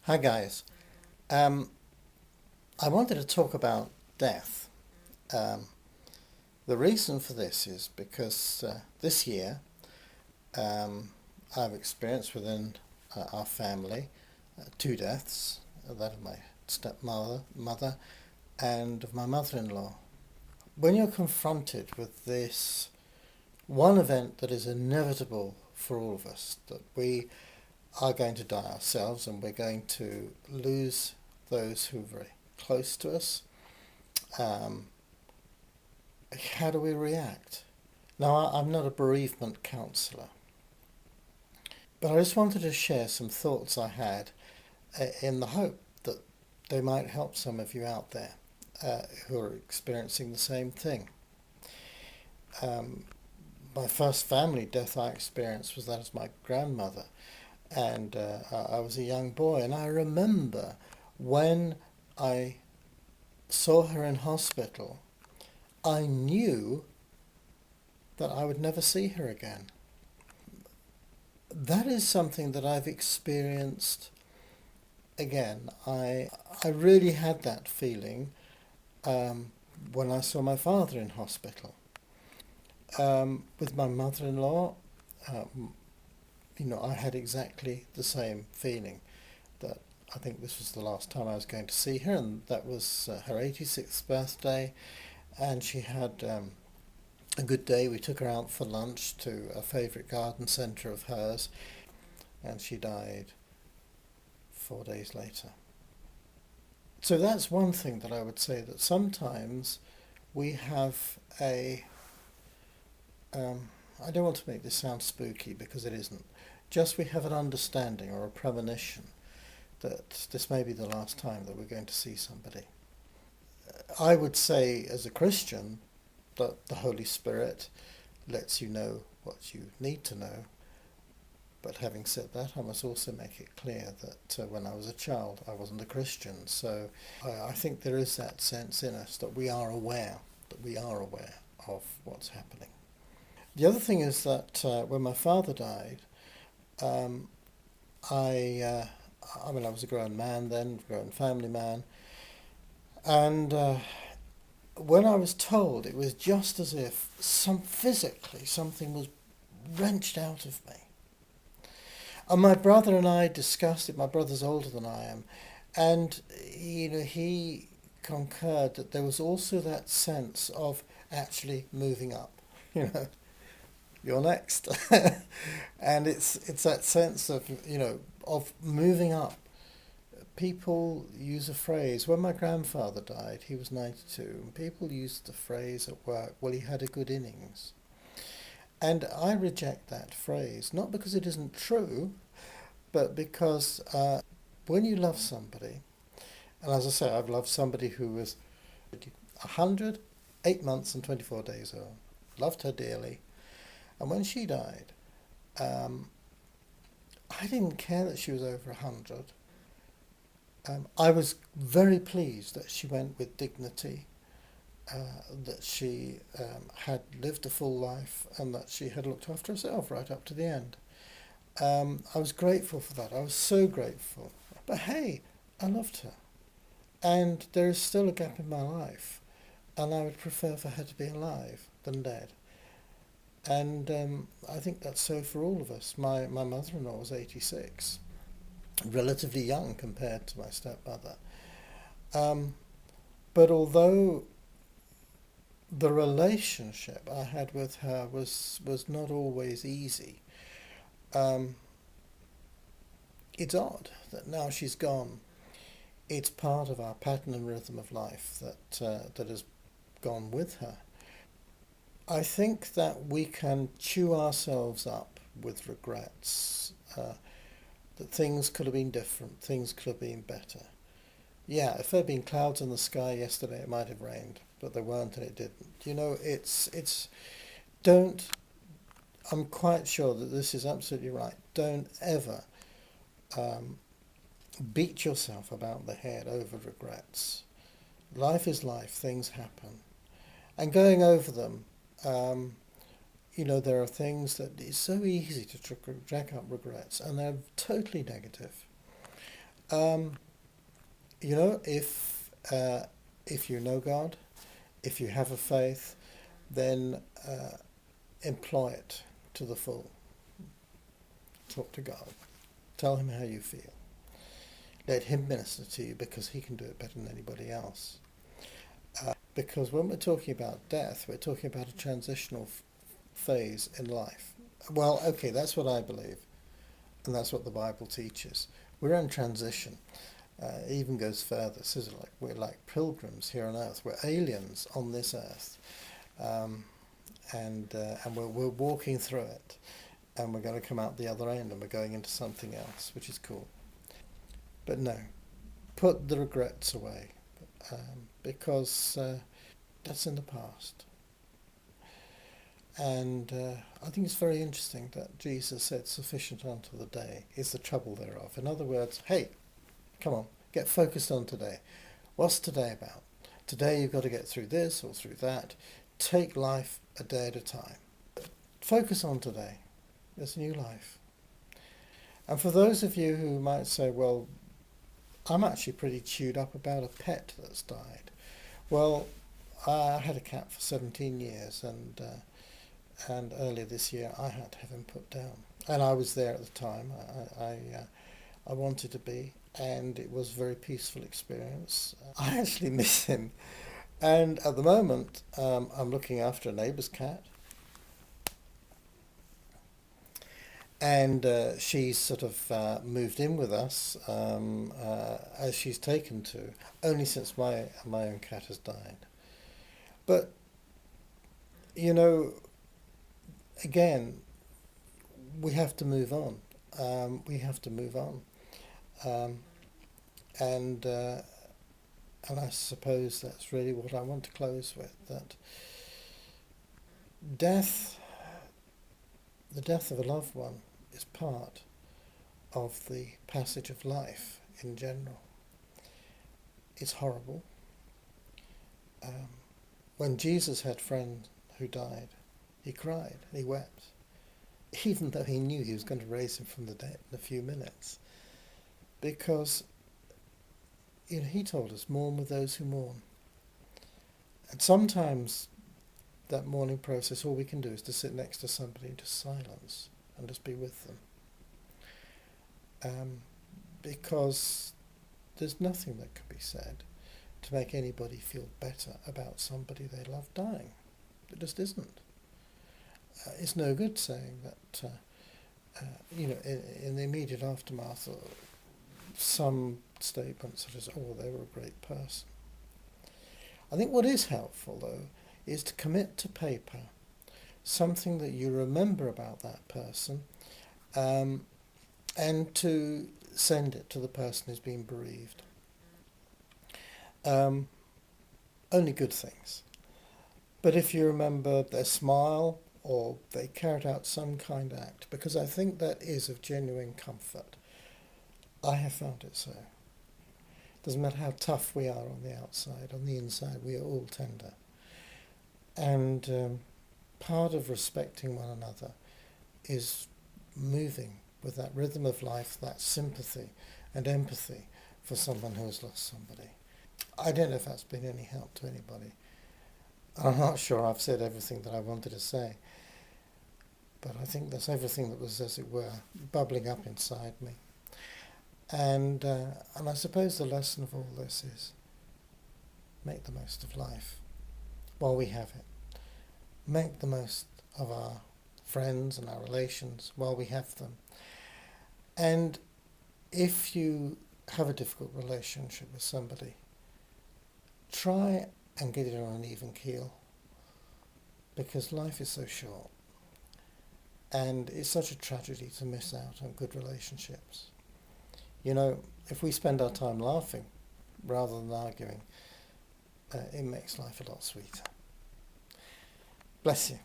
Hi guys. Um, I wanted to talk about death. Um, the reason for this is because this year I've experienced within our family two deaths, that of my mother, and of my mother-in-law. When you're confronted with this one event that is inevitable for all of us, that we are going to die ourselves and we're going to lose those who are very close to us, um, how do we react? Now, I'm not a bereavement counsellor, but I just wanted to share some thoughts I had in the hope that they might help some of you out there who are experiencing the same thing. Um, my first family death I experienced was that of my grandmother, and I was a young boy, and I remember when I saw her in hospital, I knew that I would never see her again. That is something that I've experienced again. I really had that feeling um, when I saw my father in hospital. With my mother-in-law, um, I had exactly the same feeling that I think this was the last time I was going to see her, and that was her 86th birthday, and she had a good day. We took her out for lunch to a favourite garden centre of hers, and she died 4 days later. So that's one thing that I would say, that sometimes we have I don't want to make this sound spooky because it isn't, just we have an understanding or a premonition that this may be the last time that we're going to see somebody. I would say as a Christian that the Holy Spirit lets you know what you need to know. But having said that, I must also make it clear that when I was a child, I wasn't a Christian. So I think there is that sense in us that we are aware, of what's happening. The other thing is that when my father died, um, I, I was a grown man then, grown family man, and when I was told, it was just as if physically something was wrenched out of me. And my brother and I discussed it. My brother's older than I am, and he concurred that there was also that sense of actually moving up. You know, you're next, and it's that sense of of moving up. People use a phrase. When my grandfather died, he was 92, and people used the phrase at work, "Well, he had a good innings." And I reject that phrase, not because it isn't true, but because when you love somebody, and as I say, I've loved somebody who was 100, 8 months and 24 days old, loved her dearly, and when she died, um, I didn't care that she was over 100. I was very pleased that she went with dignity, that she had lived a full life, and that she had looked after herself right up to the end. I was grateful for that. I was so grateful. But hey, I loved her. And there is still a gap in my life. And I would prefer for her to be alive than dead. And I think that's so for all of us. My mother-in-law was 86, relatively young compared to my stepmother. Um, but although the relationship I had with her was not always easy, um, it's odd that now she's gone. It's part of our pattern and rhythm of life that has gone with her. I think that we can chew ourselves up with regrets, that things could have been different, things could have been better. Yeah, if there had been clouds in the sky yesterday, it might have rained, but there weren't and it didn't. It's don't. I'm quite sure that this is absolutely right. Don't ever um, beat yourself about the head over regrets. Life is life, things happen. And going over them, um, there are things that it's so easy to jack up regrets, and they're totally negative. Um, you know, if you know God, if you have a faith, then employ it to the full. Talk to God. Tell him how you feel. Let him minister to you because he can do it better than anybody else. Because when we're talking about death, we're talking about a transitional phase in life. Well, okay, that's what I believe, and that's what the Bible teaches. We're in transition. It even goes further. It says we're like pilgrims here on earth. We're aliens on this earth, and we're walking through it, and we're going to come out the other end, and we're going into something else, which is cool. But no, put the regrets away, because that's in the past. And I think it's very interesting that Jesus said, "Sufficient unto the day is the trouble thereof." In other words, hey, come on, get focused on today. What's today about? Today you've got to get through this or through that. Take life a day at a time. Focus on today. There's a new life. And for those of you who might say, well, I'm actually pretty chewed up about a pet that's died. Well, I had a cat for 17 years, and earlier this year I had to have him put down. And I was there at the time. I wanted to be, and it was a very peaceful experience. I actually miss him. And at the moment, I'm looking after a neighbour's cat. And she's sort of moved in with us, as she's taken to, only since my own cat has died. But, you know, again, we have to move on. We have to move on. And I suppose that's really what I want to close with, that the death of a loved one is part of the passage of life in general. It's horrible. When Jesus had friends who died, he cried, he wept, even though he knew he was going to raise him from the dead in a few minutes. Because, you know, he told us, mourn with those who mourn. And sometimes that mourning process, all we can do is to sit next to somebody in just silence and just be with them. Because there's nothing that can be said to make anybody feel better about somebody they love dying. It just isn't. It's no good saying that, you know, in the immediate aftermath, some statements such as, oh, they were a great person. I think what is helpful, though, is to commit to paper something that you remember about that person, and to send it to the person who's been bereaved. Only good things. But if you remember their smile, or they carried out some kind act, because I think that is of genuine comfort. I have found it so. Doesn't matter how tough we are on the outside, on the inside we are all tender. And part of respecting one another is moving with that rhythm of life, that sympathy and empathy for someone who has lost somebody. I don't know if that's been any help to anybody. I'm not sure I've said everything that I wanted to say, but I think that's everything that was, as it were, bubbling up inside me. And I suppose the lesson of all this is make the most of life while we have it. Make the most of our friends and our relations while we have them. And if you have a difficult relationship with somebody, try and get it on an even keel, because life is so short and it's such a tragedy to miss out on good relationships. You know, if we spend our time laughing rather than arguing, it makes life a lot sweeter. Bless you.